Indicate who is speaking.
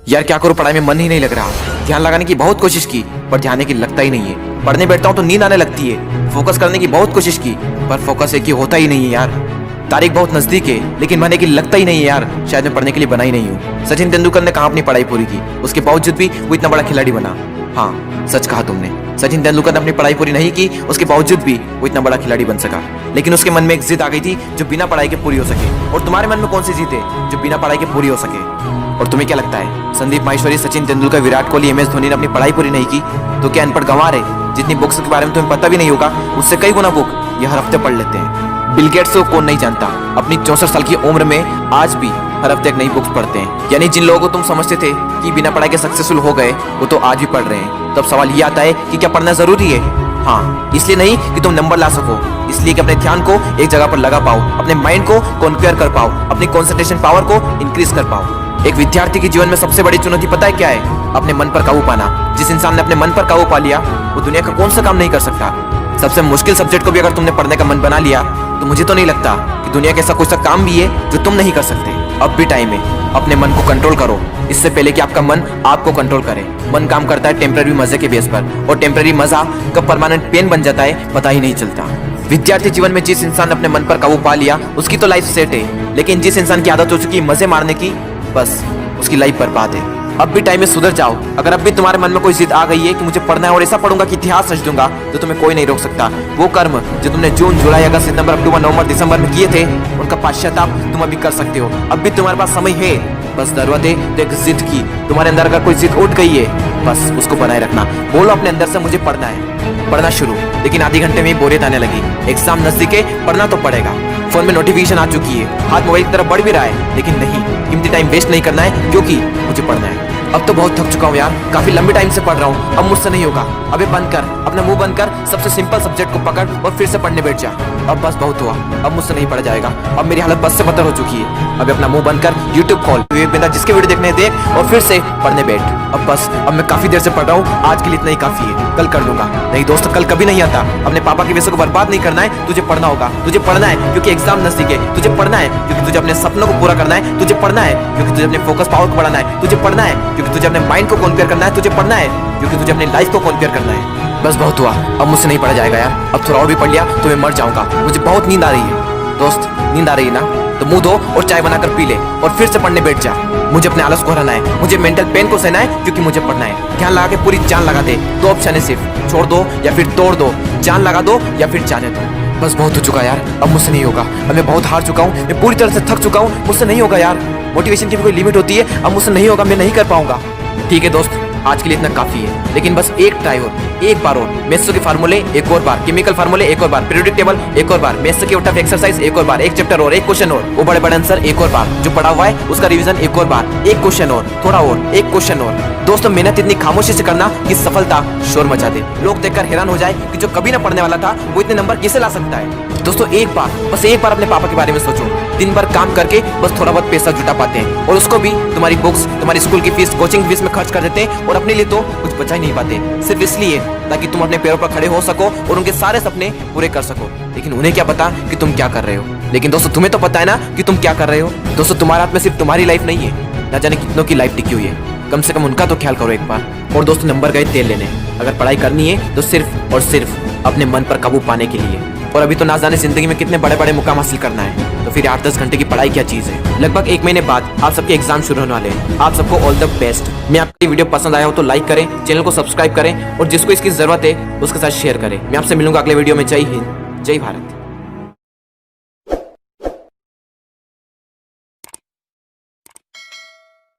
Speaker 1: यार क्या करूँ, पढ़ाई में मन ही नहीं लग रहा। ध्यान लगाने की बहुत कोशिश की पर ध्यान की लगता ही नहीं है। पढ़ने बैठता हूँ तो नींद आने लगती है। फोकस करने की बहुत कोशिश की पर फोकस एक ही होता ही नहीं है यार। तारीख बहुत नजदीक है लेकिन पढ़ने की लगता ही नहीं है यार। शायद मैं पढ़ने के लिए बना ही नहीं हूँ। सचिन तेंदुलकर ने कहाँ अपनी पढ़ाई पूरी की, उसके बावजूद भी वो इतना बड़ा खिलाड़ी बना। हाँ सच कहा तुमने, सचिन तेंदुलकर ने अपनी पढ़ाई पूरी नहीं की, उसके बावजूद भी वो इतना बड़ा खिलाड़ी बन सका। लेकिन उसके मन में एक जिद आ गई थी जो बिना पढ़ाई के पूरी हो सके। और तुम्हारे मन में कौन सी जिद है जो बिना पढ़ाई के पूरी हो सके? और तुम्हें क्या लगता है, संदीप माहेश्वरी, सचिन तेंदुलकर, विराट कोहली, MS धोनी ने अपनी पढ़ाई पूरी नहीं की तो क्या अनपढ़ गंवार है? जितनी बुक्स के बारे में तुम्हें पता भी नहीं होगा उससे कई गुना बुक ये हर हफ्ते पढ़ लेते हैं। बिल गेट्स को कौन नहीं जानता, अपनी 64 साल की उम्र में आज भी हर हफ्ते एक नई बुक्स पढ़ते हैं। यानी जिन लोगों को तुम समझते थे कि बिना पढ़ाई के सक्सेसफुल हो गए वो तो आज भी पढ़ रहे हैं। तब सवाल ये आता है कि क्या पढ़ना जरूरी है? हाँ, इसलिए नहीं कि तुम नंबर ला सको, इसलिए कि अपने ध्यान को एक जगह पर लगा पाओ, अपने माइंड को कॉन्क्वेयर कर पाओ, अपनी कॉन्सेंट्रेशन पावर को इंक्रीज कर पाओ। एक विद्यार्थी के जीवन में सबसे बड़ी चुनौती पता है क्या है? अपने मन पर काबू पाना। जिस इंसान ने अपने मन पर काबू पा लिया वो दुनिया का कौन सा काम नहीं कर सकता। सबसे मुश्किल सब्जेक्ट को भी अगर तुमने पढ़ने का मन बना लिया तो मुझे तो नहीं लगता कि दुनिया का ऐसा कोई सा काम भी है जो तुम नहीं कर सकते। अब भी टाइम है, अपने मन को कंट्रोल करो इससे पहले कि आपका मन आपको कंट्रोल करे। मन काम करता है टेम्पररी मजे के बेस पर और टेम्पररी मजा कब परमानेंट पेन बन जाता है पता ही नहीं चलता। विद्यार्थी जीवन में जिस इंसान ने अपने मन पर काबू पा लिया उसकी तो लाइफ सेट है, लेकिन जिस इंसान की आदत हो चुकी है मजे मारने की, बस उसकी लाइफ बर्बाद है। अब भी टाइम में सुधर जाओ। अगर अब भी तुम्हारे मन में कोई जिद आ गई है कि मुझे पढ़ना है और ऐसा पढ़ूंगा कि इतिहास रच दूंगा तो तुम्हें कोई नहीं रोक सकता। वो कर्म जो तुमने जून, जुलाई, अगस्त, सितंबर, अक्टूबर, नवंबर, दिसंबर में किए थे उनका पश्चाताप तुम अभी कर सकते हो। अब भी तुम्हारे पास समय है, बस जरूरत है तो एक जिद की। तुम्हारे अंदर अगर कोई जिद उठ गई है बस उसको बनाए रखना। बोलो अपने अंदर से मुझे पढ़ना है, पढ़ना शुरू। लेकिन आधे घंटे में बोरियत आने लगी, एग्जाम नजदीक है, पढ़ना तो पड़ेगा। फोन में नोटिफिकेशन आ चुकी है, हाथ मोबाइल की तरफ बढ़ भी रहा है, लेकिन नहीं, कीमती टाइम वेस्ट नहीं करना है क्योंकि मुझे पढ़ना है। अब तो बहुत थक चुका हूँ यार, काफी लंबे टाइम से पढ़ रहा हूँ, अब मुझसे नहीं होगा। अबे बंद कर, अपना मुंह बंद कर, सबसे सिंपल सब्जेक्ट को पकड़ और फिर से पढ़ने बैठ जा। अब बस बहुत हुआ, अब मुझसे नहीं पढ़ा जाएगा, अब मेरी हालत बस से बदतर हो चुकी है। अबे अपना मुंह बंद कर, यूट्यूब खोल, बिना जिसके वीडियो देखने देख और फिर से पढ़ने बैठ। अब बस, अब मैं काफी देर से पढ़ रहा हूँ, आज के लिए इतना ही काफी है, कल कर लूंगा। नहीं दोस्तों, कल कभी नहीं आता। अपने पापा के पैसे को बर्बाद नहीं करना है, तुझे पढ़ना होगा। तुझे पढ़ना है क्योंकि एग्जाम नजदीक है, तुझे पढ़ना है क्योंकि तुझे अपने सपनों को पूरा करना है, तुझे पढ़ना है क्योंकि तुझे अपने फोकस पावर को बढ़ाना है, तुझे पढ़ना है क्योंकि तुझे अपने माइंड को कॉन्क्वेयर करना है, तुझे पढ़ना है क्योंकि तुझे अपनी लाइफ को कॉन्क्वेयर करना है। बस बहुत हुआ, अब मुझसे नहीं पढ़ा जाएगा यार। अब थोड़ा और भी पढ़ लिया तो मैं मर जाऊंगा। मुझे बहुत नींद आ रही है। दोस्त, नींद आ रही है ना तो मुंह धो और चाय बनाकर पी ले और फिर से पढ़ने बैठ जा। मुझे अपने आलस को हराना है, मुझे मेंटल पेन को सहना है क्योंकि मुझे पढ़ना है। ध्यान लगा के पूरी जान लगा दे, दो ऑप्शन है सिर्फ, छोड़ दो या फिर तोड़ दो, जान लगा दो या फिर जाने दो। बस बहुत हो चुका यार, अब मुझसे नहीं होगा। अब मैं बहुत हार चुका हूँ, मैं पूरी तरह से थक चुका हूँ, मुझसे नहीं होगा यार। मोटिवेशन की भी कोई लिमिट होती है, अब मुझसे नहीं होगा, मैं नहीं कर पाऊंगा। ठीक है दोस्त, आज के लिए इतना काफी है, लेकिन बस एक ट्राई और, एक बार और। मैथ्स के फार्मूले एक और बार, केमिकल फार्मूले एक और बार, पीरियोडिक टेबल एक और बार, मैथ्स के टफ एक्सरसाइज एक और बार, एक चैप्टर और, एक क्वेश्चन और, वो बड़े बड़े आंसर एक और बार, जो पढ़ा हुआ है उसका रिवीजन एक और बार, एक क्वेश्चन और, थोड़ा और, एक क्वेश्चन और। दोस्तों, मेहनत इतनी खामोशी से करना कि सफलता शोर मचा दे, लोग देखकर हैरान हो जाए कि जो कभी ना पढ़ने वाला था वो इतने नंबर कैसे ला सकता है। दोस्तों, एक बार, बस एक बार अपने पापा के बारे में सोचो। दिन भर काम करके बस थोड़ा बहुत पैसा जुटा पाते हैं और उसको भी तुम्हारी बुक्स, तुम्हारी स्कूल की फीस, कोचिंग फीस में खर्च कर देते हैं और अपने लिए तो कुछ बचा ही नहीं पाते, सिर्फ इसलिए ताकि तुम अपने पैरों पर खड़े हो सको और उनके सारे सपने पूरे कर सको। लेकिन उन्हें क्या पता कि तुम क्या कर रहे हो। लेकिन दोस्तों, तुम्हें तो पता है ना कि तुम क्या कर रहे हो। दोस्तों, तुम्हारे हाथ में सिर्फ तुम्हारी लाइफ नहीं है, ना जाने कितनों की लाइफ टिकी हुई है। कम से कम उनका तो ख्याल करो एक बार। और दोस्तों, नंबर गए तेल लेने, अगर पढ़ाई करनी है तो सिर्फ और सिर्फ अपने मन पर काबू पाने के लिए। और अभी तो ना जाने जिंदगी में कितने बड़े बड़े मुकाम हासिल करना है, तो फिर 8-10 घंटे की पढ़ाई क्या चीज है। लगभग 1 महीने बाद आप सबके एग्जाम शुरू होने वाले हैं। आप सबको ऑल द बेस्ट। मैं आपकी वीडियो पसंद आया हो तो लाइक करें, चैनल को सब्सक्राइब करें और जिसको इसकी जरूरत है उसके साथ शेयर करें। मैं आपसे मिलूंगा अगले वीडियो में। जय हिंद, जय भारत।